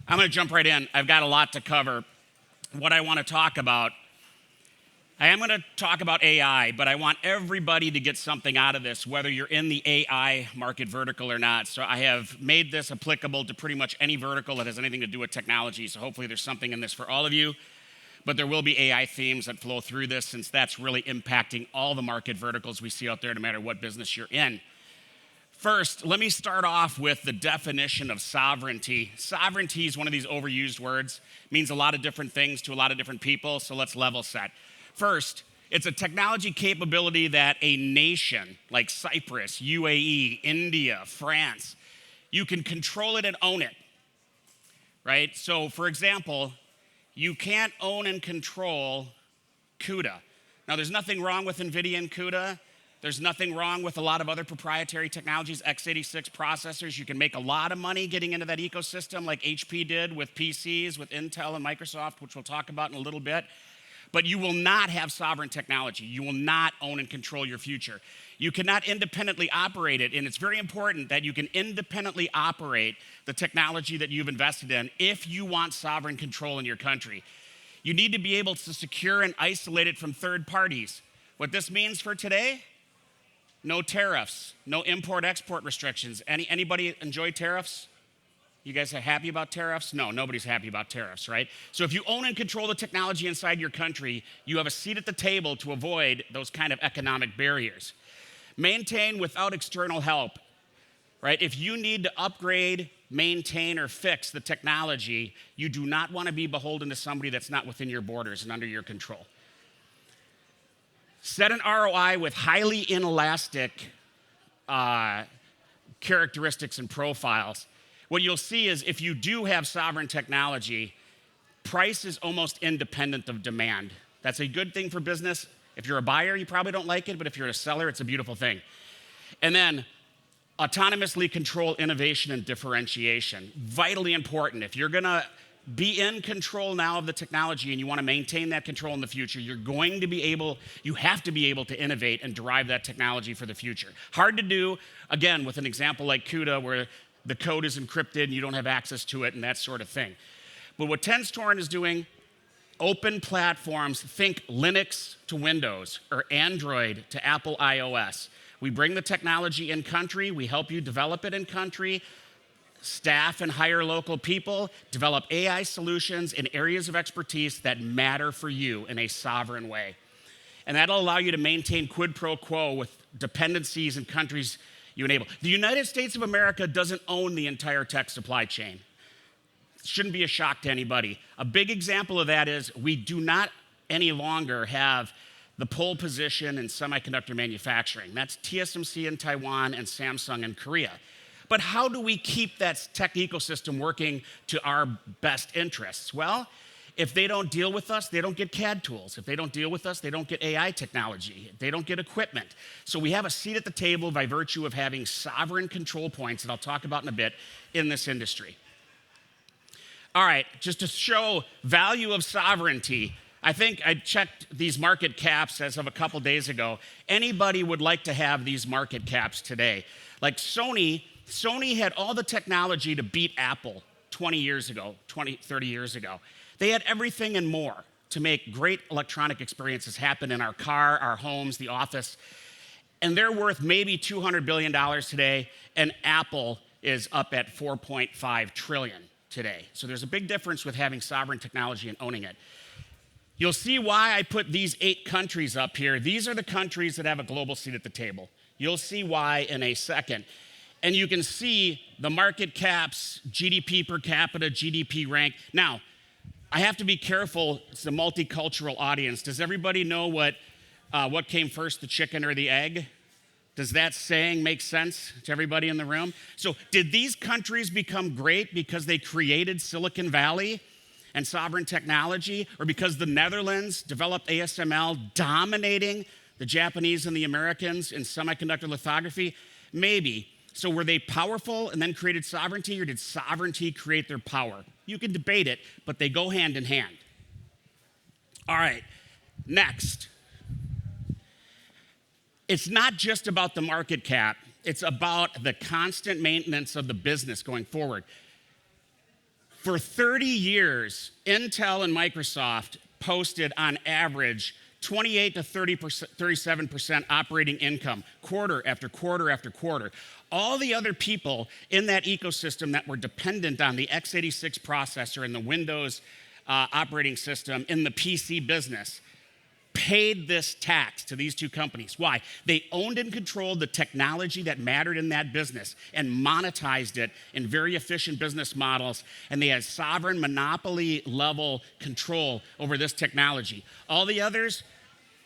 I'm going to jump right in. I've got a lot to cover. What I want to talk about, I am going to talk about AI, but I want everybody to get something out of this, whether you're in the AI market vertical or not. So I have made this applicable to pretty much any vertical that has anything to do with technology. So hopefully there's something in this for all of you. But there will be AI themes that flow through this, since that's really impacting all the market verticals we see out there, no matter what business you're in. First, let me start off with the definition of sovereignty. Sovereignty is one of these overused words. It means a lot of different things to a lot of different people, so let's level set. First, it's a technology capability that a nation like Cyprus, UAE, India, France, you can control it and own it, right? So for example, you can't own and control CUDA. Now there's nothing wrong with NVIDIA and CUDA. There's nothing wrong with a lot of other proprietary technologies, x86 processors. You can make a lot of money getting into that ecosystem like HP did with PCs, with Intel and Microsoft, which we'll talk about in a little bit. But you will not have sovereign technology. You will not own and control your future. You cannot independently operate it, and it's very important that you can independently operate the technology that you've invested in if you want sovereign control in your country. You need to be able to secure and isolate it from third parties. What this means for today? No tariffs, no import-export restrictions. Anybody enjoy tariffs? You guys are happy about tariffs? No, nobody's happy about tariffs, right? So if you own and control the technology inside your country, you have a seat at the table to avoid those kind of economic barriers. Maintain without external help, right? If you need to upgrade, maintain, or fix the technology, you do not want to be beholden to somebody that's not within your borders and under your control. Set an ROI with highly inelastic characteristics and profiles. What you'll see is if you do have sovereign technology, price is almost independent of demand. That's a good thing for business. If you're a buyer, you probably don't like it, but if you're a seller, it's a beautiful thing. And then autonomously control innovation and differentiation. Vitally important. If you're gonna be in control now of the technology and you want to maintain that control in the future, you have to be able to innovate and derive that technology for the future. Hard to do, again, with an example like CUDA where the code is encrypted and you don't have access to it and that sort of thing. But what Tenstorrent is doing, open platforms, think Linux to Windows or Android to Apple iOS. We bring the technology in country, we help you develop it in country, staff and hire local people, develop AI solutions in areas of expertise that matter for you in a sovereign way. And that'll allow you to maintain quid pro quo with dependencies in countries you enable. The United States of America doesn't own the entire tech supply chain. It shouldn't be a shock to anybody. A big example of that is we do not any longer have the pole position in semiconductor manufacturing. That's TSMC in Taiwan and Samsung in Korea. But how do we keep that tech ecosystem working to our best interests? Well, if they don't deal with us, they don't get CAD tools. If they don't deal with us, they don't get AI technology. They don't get equipment. So we have a seat at the table by virtue of having sovereign control points that I'll talk about in a bit in this industry. All right, just to show value of sovereignty, I think I checked these market caps as of a couple days ago. Anybody would like to have these market caps today. Like Sony had all the technology to beat Apple 20 years ago, 30 years ago. They had everything and more to make great electronic experiences happen in our car, our homes, the office. And they're worth maybe $200 billion today, and Apple is up at $4.5 trillion today. So there's a big difference with having sovereign technology and owning it. You'll see why I put these 8 countries up here. These are the countries that have a global seat at the table. You'll see why in a second. And you can see the market caps, GDP per capita, GDP rank. Now, I have to be careful, it's a multicultural audience. Does everybody know what came first, the chicken or the egg? Does that saying make sense to everybody in the room? So did these countries become great because they created Silicon Valley and sovereign technology, or because the Netherlands developed ASML, dominating the Japanese and the Americans in semiconductor lithography? Maybe. So were they powerful and then created sovereignty, or did sovereignty create their power? You can debate it, but they go hand in hand. All right, next. It's not just about the market cap, it's about the constant maintenance of the business going forward. For 30 years, Intel and Microsoft posted on average 28 to 37% operating income, quarter after quarter after quarter. All the other people in that ecosystem that were dependent on the x86 processor and the Windows operating system in the PC business paid this tax to these two companies. Why? They owned and controlled the technology that mattered in that business and monetized it in very efficient business models, and they had sovereign monopoly level control over this technology. All the others,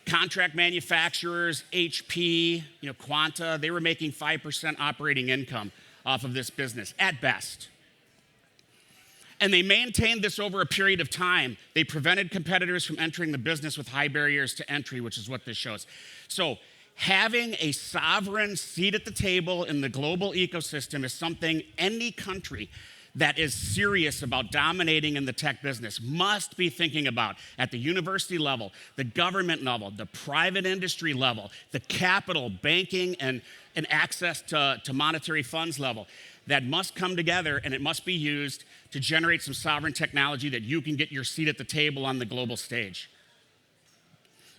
contract manufacturers, HP, Quanta, they were making 5% operating income off of this business at best. And they maintained this over a period of time. They prevented competitors from entering the business with high barriers to entry, which is what this shows. So having a sovereign seat at the table in the global ecosystem is something any country that is serious about dominating in the tech business must be thinking about at the university level, the government level, the private industry level, the capital, banking, and access to monetary funds level. That must come together, and it must be used to generate some sovereign technology that you can get your seat at the table on the global stage.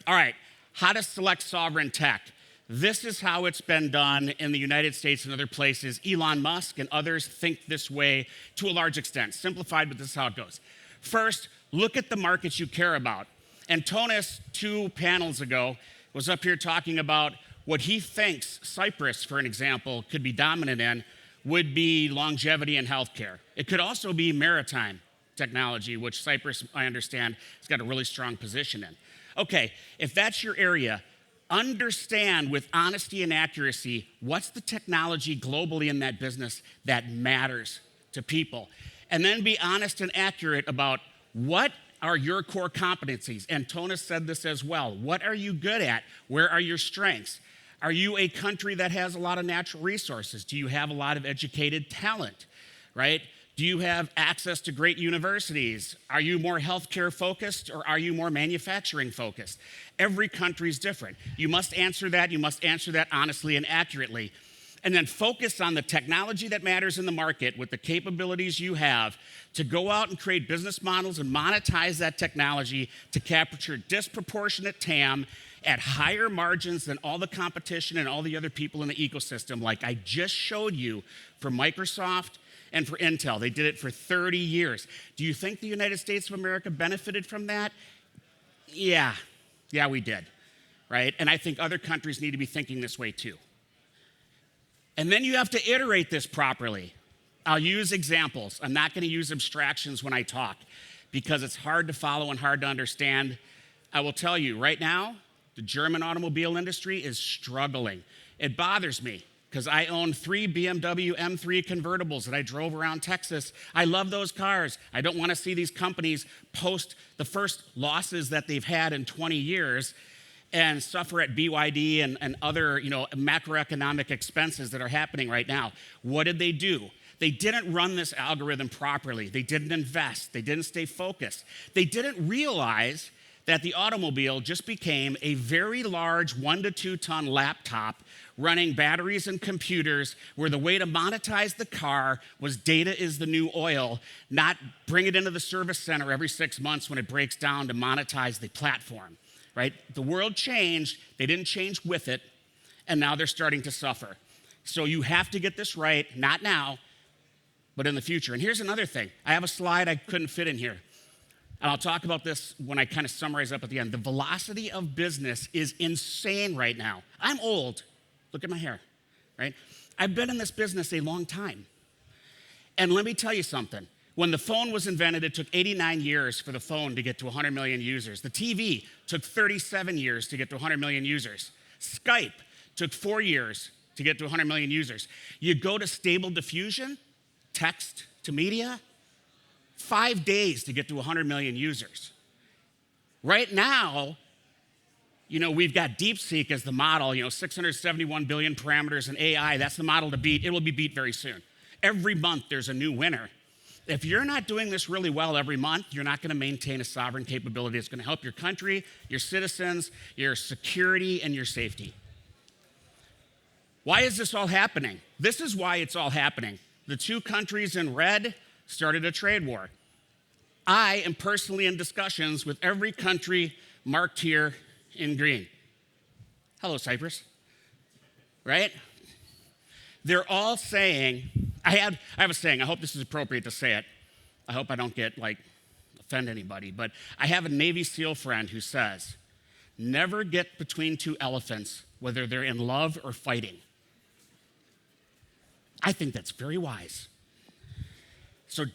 All right, how to select sovereign tech. This is how it's been done in the United States and other places. Elon Musk and others think this way to a large extent. Simplified, but this is how it goes. First, look at the markets you care about. Antonis, 2 panels ago, was up here talking about what he thinks Cyprus, for an example, could be dominant in would be longevity and healthcare. It could also be maritime technology, which Cyprus, I understand, has got a really strong position in. Okay, if that's your area, understand with honesty and accuracy what's the technology globally in that business that matters to people. And then be honest and accurate about what are your core competencies. Antonis said this as well. What are you good at? Where are your strengths? Are you a country that has a lot of natural resources? Do you have a lot of educated talent, right? Do you have access to great universities? Are you more healthcare focused or are you more manufacturing focused? Every country is different. You must answer that. You must answer that honestly and accurately. And then focus on the technology that matters in the market with the capabilities you have to go out and create business models and monetize that technology to capture disproportionate TAM at higher margins than all the competition and all the other people in the ecosystem, like I just showed you for Microsoft and for Intel. They did it for 30 years. Do you think the United States of America benefited from that? Yeah, we did, right? And I think other countries need to be thinking this way too. And then you have to iterate this properly. I'll use examples. I'm not going to use abstractions when I talk because it's hard to follow and hard to understand. I will tell you right now, the German automobile industry is struggling. It bothers me because I own 3 BMW M3 convertibles that I drove around Texas. I love those cars. I don't want to see these companies post the first losses that they've had in 20 years and suffer at BYD and other macroeconomic expenses that are happening right now. What did they do? They didn't run this algorithm properly. They didn't invest. They didn't stay focused. They didn't realize that the automobile just became a very large 1 to 2 ton laptop running batteries and computers where the way to monetize the car was data is the new oil, not bring it into the service center every 6 months when it breaks down to monetize the platform, right? The world changed, they didn't change with it, and now they're starting to suffer. So you have to get this right, not now, but in the future. And here's another thing. I have a slide I couldn't fit in here. And I'll talk about this when I kind of summarize up at the end. The velocity of business is insane right now. I'm old. Look at my hair, right? I've been in this business a long time. And let me tell you something. When the phone was invented, it took 89 years for the phone to get to 100 million users. The TV took 37 years to get to 100 million users. Skype took 4 years to get to 100 million users. You go to stable diffusion, text to media, 5 days to get to 100 million users. Right now, we've got DeepSeek as the model, 671 billion parameters in AI. That's the model to beat. It will be beat very soon. Every month, there's a new winner. If you're not doing this really well every month, you're not going to maintain a sovereign capability that's going to help your country, your citizens, your security, and your safety. Why is this all happening? This is why it's all happening. The 2 countries in red started a trade war. I am personally in discussions with every country marked here in green. Hello, Cyprus, right? They're all saying, I have a saying, I hope this is appropriate to say it. I hope I don't offend anybody, but I have a Navy SEAL friend who says, never get between two elephants, whether they're in love or fighting. I think that's very wise. So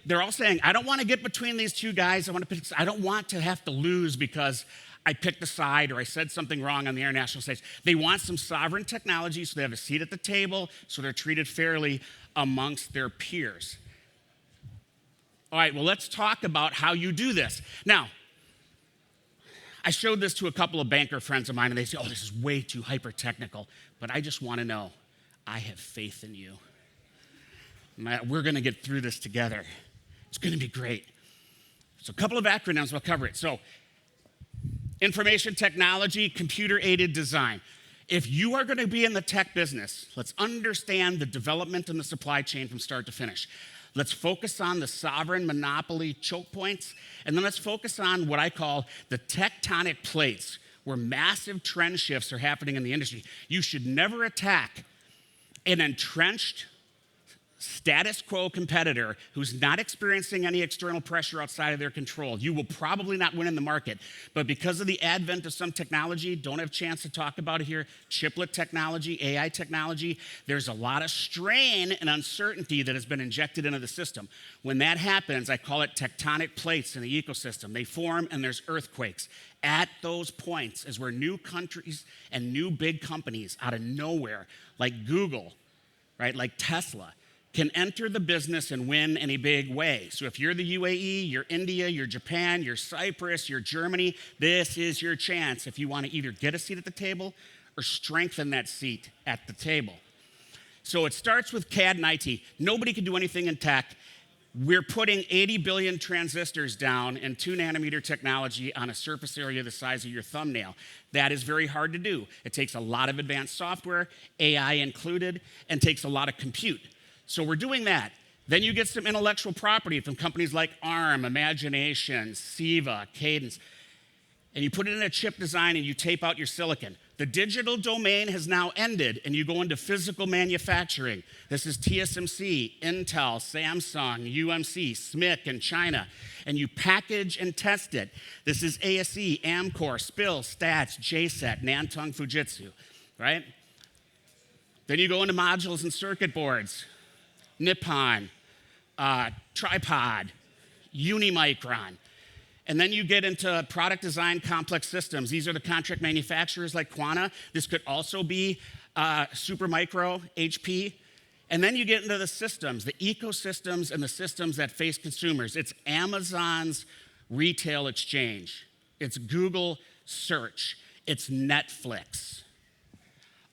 they're all saying, I don't want to get between these two guys. I don't want to have to lose because I picked a side or I said something wrong on the international stage. They want some sovereign technology so they have a seat at the table, so they're treated fairly amongst their peers. All right, well, let's talk about how you do this. Now, I showed this to a couple of banker friends of mine, and they say, oh, this is way too hyper-technical. But I just want to know, I have faith in you. We're going to get through this together. It's going to be great. So a couple of acronyms, we'll cover it. So information technology, computer-aided design. If you are going to be in the tech business, let's understand the development and the supply chain from start to finish. Let's focus on the sovereign monopoly choke points, and then let's focus on what I call the tectonic plates, where massive trend shifts are happening in the industry. You should never attack an entrenched status quo competitor who's not experiencing any external pressure outside of their control. You will probably not win in the market. But because of the advent of some technology, don't have a chance to talk about it here, chiplet technology, AI technology, there's a lot of strain and uncertainty that has been injected into the system. When that happens, I call it tectonic plates in the ecosystem. They form and there's earthquakes. At those points is where new countries and new big companies out of nowhere, like Google, right, like Tesla, can enter the business and win in a big way. So if you're the UAE, you're India, you're Japan, you're Cyprus, you're Germany, this is your chance if you want to either get a seat at the table or strengthen that seat at the table. So it starts with CAD and IT. Nobody can do anything in tech. We're putting 80 billion transistors down in 2 nanometer technology on a surface area the size of your thumbnail. That is very hard to do. It takes a lot of advanced software, AI included, and takes a lot of compute. So we're doing that. Then you get some intellectual property from companies like ARM, Imagination, Siva, Cadence, and you put it in a chip design and you tape out your silicon. The digital domain has now ended and you go into physical manufacturing. This is TSMC, Intel, Samsung, UMC, SMIC in China, and you package and test it. This is ASE, Amkor, SPIL, Stats, JSET, Nantong, Fujitsu, right? Then you go into modules and circuit boards. Nippon, Tripod, Unimicron. And then you get into product design, complex systems. These are the contract manufacturers like Quanta. This could also be Supermicro, HP. And then you get into the systems, the ecosystems and the systems that face consumers. It's Amazon's retail exchange. It's Google search. It's Netflix.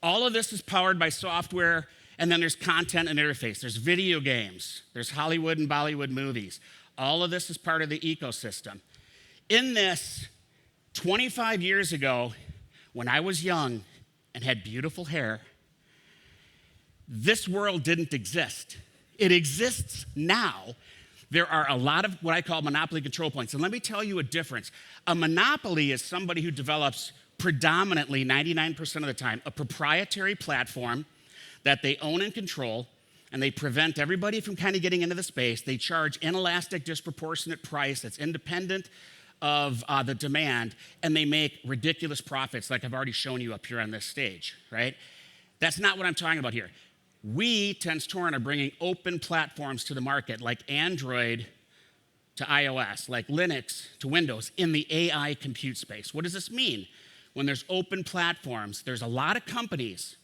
All of this is powered by software. And then there's content and interface. There's video games. There's Hollywood and Bollywood movies. All of this is part of the ecosystem. In this, 25 years ago, when I was young and had beautiful hair, this world didn't exist. It exists now. There are a lot of what I call monopoly control points. And let me tell you a difference. A monopoly is somebody who develops predominantly, 99% of the time, a proprietary platform that they own and control, and they prevent everybody from kind of getting into the space. They charge inelastic, disproportionate price that's independent of the demand, and they make ridiculous profits like I've already shown you up here on this stage, right? That's not what I'm talking about here. We, Tenstorrent, are bringing open platforms to the market like Android to iOS, like Linux to Windows in the AI compute space. What does this mean? When there's open platforms, there's a lot of companies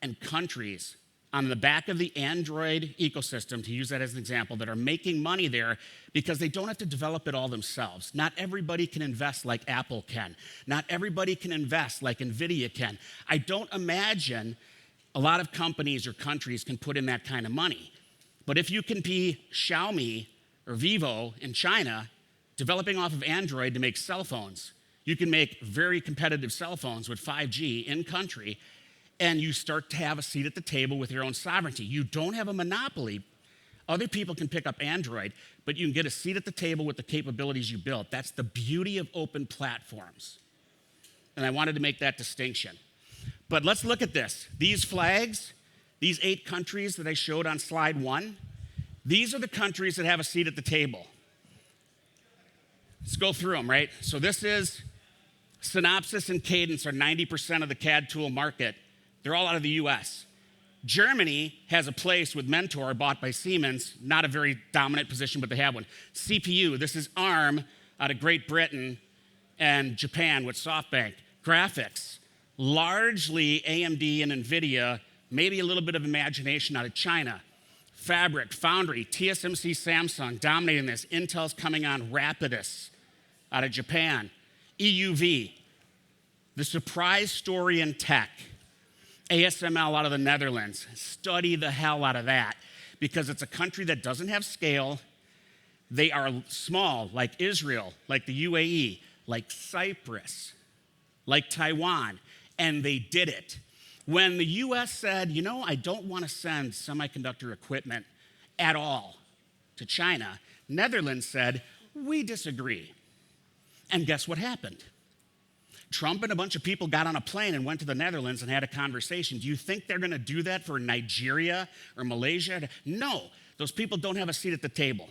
and countries on the back of the Android ecosystem, to use that as an example, that are making money there because they don't have to develop it all themselves. Not everybody can invest like Apple can. Not everybody can invest like NVIDIA can. I don't imagine a lot of companies or countries can put in that kind of money. But if you can be Xiaomi or Vivo in China, developing off of Android to make cell phones, you can make very competitive cell phones with 5G in country, and you start to have a seat at the table with your own sovereignty. You don't have a monopoly Other people can pick up Android, but you can get a seat at the table with the capabilities you built. That's the beauty of open platforms. And I wanted to make that distinction. But let's look at this. These flags, these 8 countries that I showed on slide 1, these are the countries that have a seat at the table. Let's go through them, right? So this is Synopsys and Cadence are 90% of the CAD tool market. They're all out of the US. Germany has a place with Mentor bought by Siemens, not a very dominant position, but they have one. CPU, this is ARM out of Great Britain and Japan with SoftBank. Graphics, largely AMD and NVIDIA, maybe a little bit of imagination out of China. Fabric, Foundry, TSMC, Samsung dominating this. Intel's coming on, Rapidus out of Japan. EUV, the surprise story in tech. ASML out of the Netherlands. Study the hell out of that because it's a country that doesn't have scale. They are small, like Israel, like the UAE, like Cyprus, like Taiwan, and they did it. When the US said, you know, I don't want to send semiconductor equipment at all to China, Netherlands said, we disagree. And guess what happened? Trump and a bunch of people got on a plane and went to the Netherlands and had a conversation. Do you think they're going to do that for Nigeria or Malaysia? No, those people don't have a seat at the table.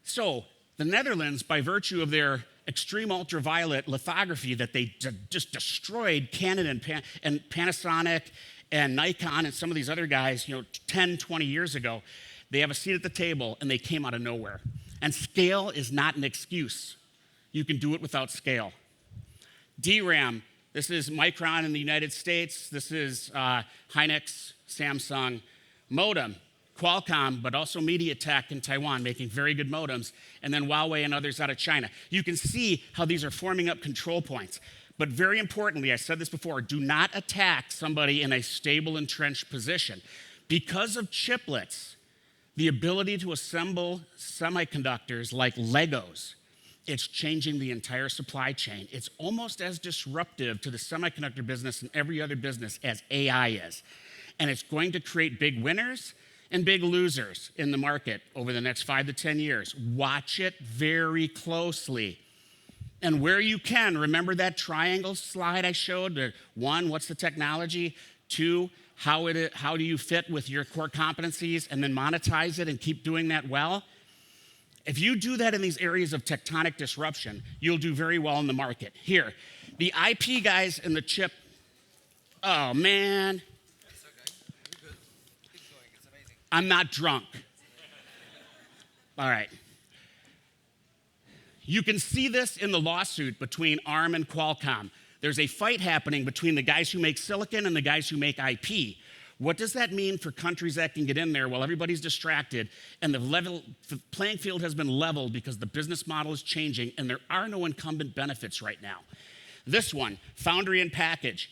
So the Netherlands, by virtue of their extreme ultraviolet lithography that they just destroyed Canon and Panasonic and Nikon and some of these other guys, 10, 20 years ago, they have a seat at the table and they came out of nowhere. And scale is not an excuse. You can do it without scale. DRAM, this is Micron in the United States. This is Hynix, Samsung. Modem, Qualcomm, but also MediaTek in Taiwan, making very good modems. And then Huawei and others out of China. You can see how these are forming up control points. But very importantly, I said this before, do not attack somebody in a stable, entrenched position. Because of chiplets, the ability to assemble semiconductors like Legos, it's changing the entire supply chain. It's almost as disruptive to the semiconductor business and every other business as AI is. And it's going to create big winners and big losers in the market over the next 5 to 10 years. Watch it very closely. And where you can, remember that triangle slide I showed? 1, what's the technology? 2, how do you fit with your core competencies and then monetize it and keep doing that well? If you do that in these areas of tectonic disruption, you'll do very well in the market. Here, the IP guys and the chip, oh man. It's okay. You're good. Keep going. It's amazing. I'm not drunk. All right. You can see this in the lawsuit between ARM and Qualcomm. There's a fight happening between the guys who make silicon and the guys who make IP. What does that mean for countries that can get in there while everybody's distracted and the playing field has been leveled because the business model is changing and there are no incumbent benefits right now? This one, foundry and package.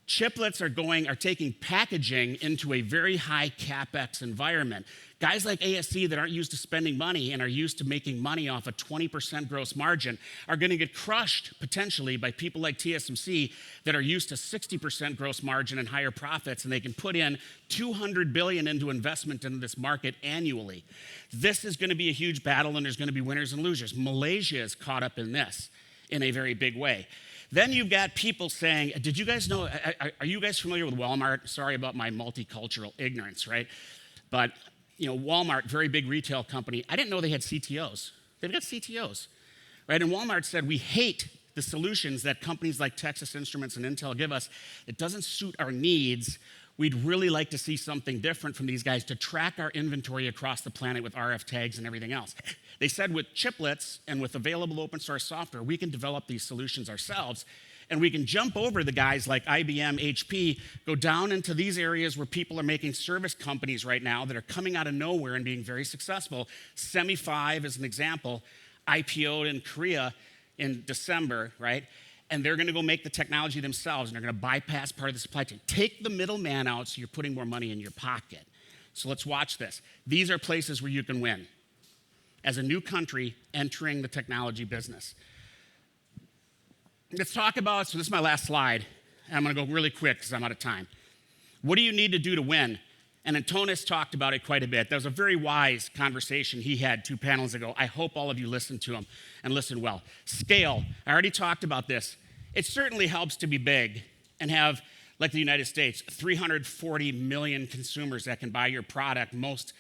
Chiplets are taking packaging into a very high CapEx environment. Guys like ASC that aren't used to spending money and are used to making money off a 20% gross margin are going to get crushed potentially by people like TSMC that are used to 60% gross margin and higher profits, and they can put in $200 billion into investment into this market annually. This is going to be a huge battle, and there's going to be winners and losers. Malaysia is caught up in this in a very big way. Then you've got people saying, did you guys know, are you guys familiar with Walmart? Sorry about my multicultural ignorance, right? But Walmart, very big retail company, I didn't know they had CTOs. They've got CTOs, right? And Walmart said, we hate the solutions that companies like Texas Instruments and Intel give us. It doesn't suit our needs. We'd really like to see something different from these guys to track our inventory across the planet with RF tags and everything else. They said with chiplets and with available open source software, we can develop these solutions ourselves, and we can jump over the guys like IBM, HP, go down into these areas where people are making service companies right now that are coming out of nowhere and being very successful. Semi5 is an example, IPO'd in Korea in December, right? And they're gonna go make the technology themselves, and they're gonna bypass part of the supply chain. Take the middleman out so you're putting more money in your pocket. So let's watch this. These are places where you can win as a new country entering the technology business. Let's talk about, so this is my last slide, and I'm gonna go really quick because I'm out of time. What do you need to do to win? And Antonis talked about it quite a bit. That was a very wise conversation he had 2 panels ago. I hope all of you listened to him and listened well. Scale, I already talked about this. It certainly helps to be big and have, like the United States, 340 million consumers that can buy your product. Most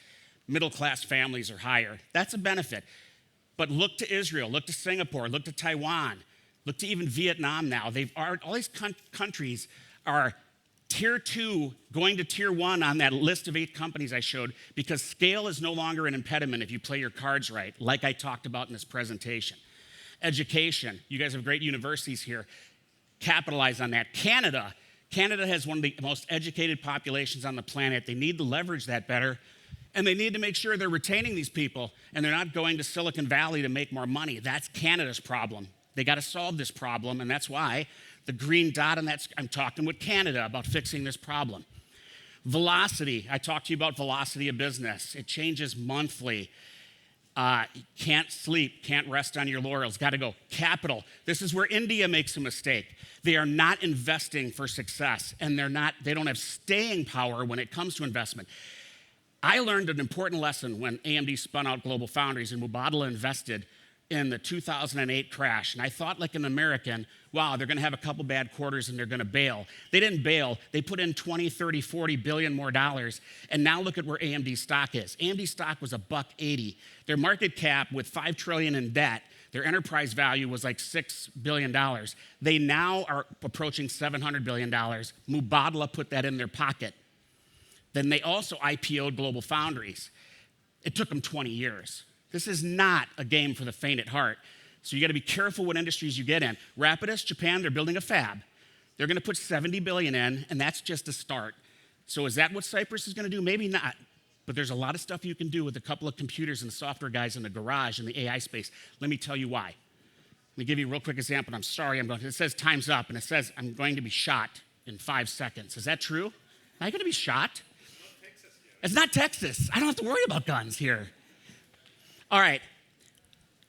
middle-class families are higher. That's a benefit. But look to Israel, look to Singapore, look to Taiwan, look to even Vietnam now. All these countries are tier 2 going to tier 1 on that list of 8 companies I showed, because scale is no longer an impediment if you play your cards right, like I talked about in this presentation. Education, you guys have great universities here. Capitalize on that. Canada has one of the most educated populations on the planet. They need to leverage that better, and they need to make sure they're retaining these people and they're not going to Silicon Valley to make more money. That's Canada's problem. They got to solve this problem, and that's why the green dot on that, I'm talking with Canada about fixing this problem. Velocity, I talked to you about velocity of business. It changes monthly. Can't sleep, can't rest on your laurels, got to go. Capital, this is where India makes a mistake. They are not investing for success, and they don't have staying power when it comes to investment. I learned an important lesson when AMD spun out Global Foundries and Mubadala invested in the 2008 crash. And I thought, like an American, wow, they're gonna have a couple bad quarters and they're gonna bail. They didn't bail, they put in 20, 30, 40 billion more dollars. And now look at where AMD stock is. AMD stock was $1.80. Their market cap with $5 trillion in debt, their enterprise value was like $6 billion. They now are approaching $700 billion. Mubadala put that in their pocket. Then they also IPO'd Global Foundries. It took them 20 years. This is not a game for the faint at heart. So you got to be careful what industries you get in. Rapidus, Japan, they're building a fab. They're going to put 70 billion in, and that's just a start. So is that what Cypress is going to do? Maybe not. But there's a lot of stuff you can do with a couple of computers and software guys in the garage in the AI space. Let me tell you why. Let me give you a real quick example. I'm sorry, it says time's up, and it says I'm going to be shot in 5 seconds. Is that true? Am I going to be shot? It's not Texas. I don't have to worry about guns here. All right.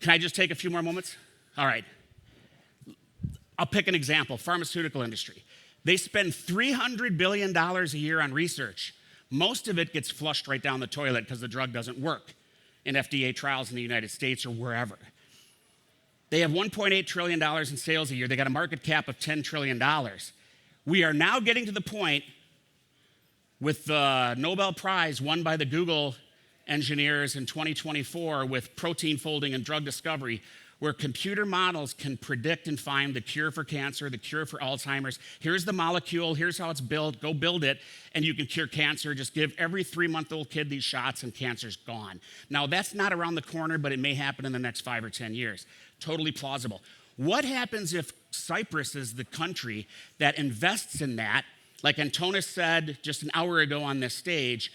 Can I just take a few more moments? All right. I'll pick an example, pharmaceutical industry. They spend $300 billion a year on research. Most of it gets flushed right down the toilet because the drug doesn't work in FDA trials in the United States or wherever. They have $1.8 trillion in sales a year. They got a market cap of $10 trillion. We are now getting to the point with the Nobel Prize won by the Google engineers in 2024 with protein folding and drug discovery, where computer models can predict and find the cure for cancer, the cure for Alzheimer's. Here's the molecule, here's how it's built, go build it, and you can cure cancer. Just give every 3-month-old kid these shots and cancer's gone. Now, that's not around the corner, but it may happen in the next 5 or 10 years. Totally plausible. What happens if Cyprus is the country that invests in that, like Antonis said just an hour ago on this stage,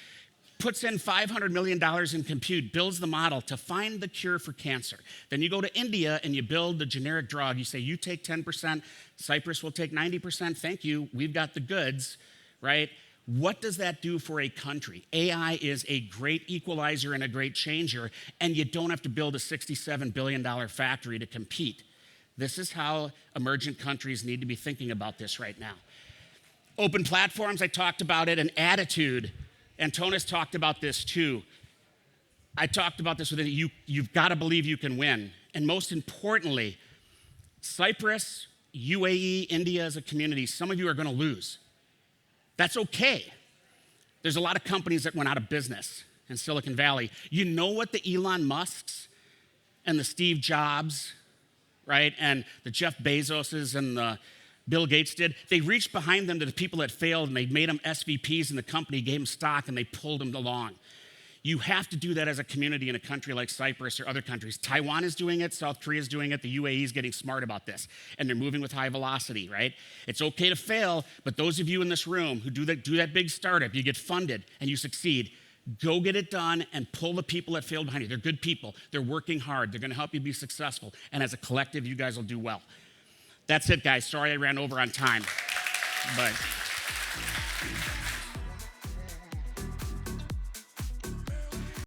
puts in $500 million in compute, builds the model to find the cure for cancer. Then you go to India and you build the generic drug. You say, you take 10%, Cyprus will take 90%. Thank you, we've got the goods, right? What does that do for a country? AI is a great equalizer and a great changer, and you don't have to build a $67 billion factory to compete. This is how emergent countries need to be thinking about this right now. Open platforms, I talked about it, and attitude. Antonis talked about this too. I talked about this with you. You've got to believe you can win. And most importantly, Cyprus, UAE, India as a community, some of you are going to lose. That's okay. There's a lot of companies that went out of business in Silicon Valley. You know what the Elon Musks and the Steve Jobs, right, and the Jeff Bezoses and the Bill Gates did? They reached behind them to the people that failed, and they made them SVPs in the company, gave them stock, and they pulled them along. You have to do that as a community in a country like Cyprus or other countries. Taiwan is doing it, South Korea is doing it, the UAE is getting smart about this, and they're moving with high velocity, right? It's okay to fail, but those of you in this room who do that big startup, you get funded and you succeed, go get it done and pull the people that failed behind you. They're good people, they're working hard, they're gonna help you be successful, and as a collective, you guys will do well. That's it, guys. Sorry I ran over on time, but.